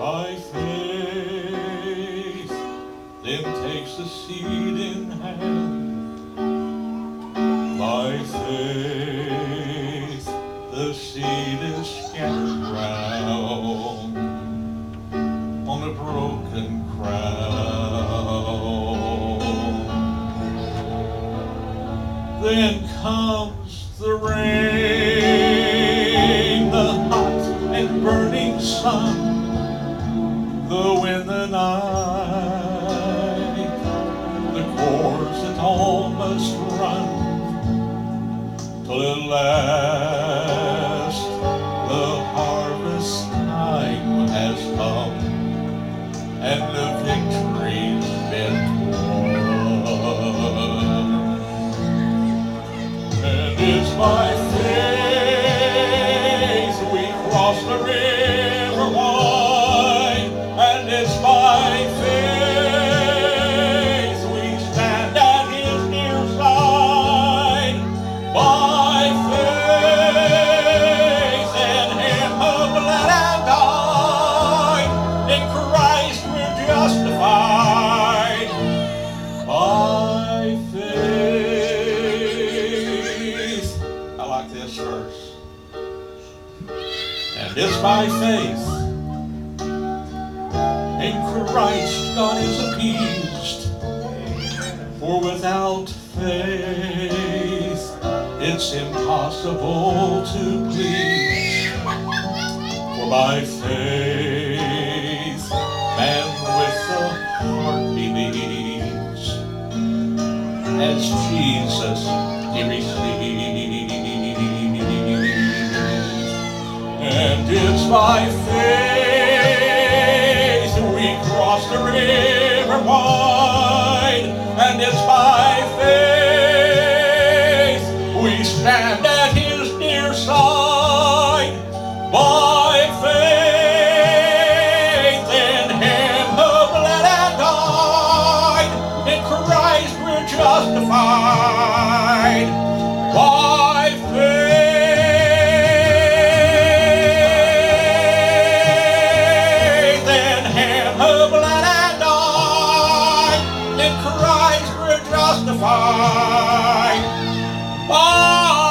By faith, then takes the seed in hand. By faith, the seed is scattered round on a broken ground. Then comes the rain, the hot and burning sun, the wind, the night, the cords that all must run, till at last the harvest time has come, and the victory's been won. And it's by faith we cross the river wide, and it's by faith we stand at his near side. By faith in him who bled and died, in Christ we're justified. By faith. I like this verse. And it's by faith in Christ God is appeased, for without faith it's impossible to please. For by faith man with the heart believes, as Jesus he received. And it's by faith we cross the river wide, and it's by faith we stand at his near side. By faith in him who bled and died, in Christ we're justified. By faith in him who bled and died, in Christ we're justified. By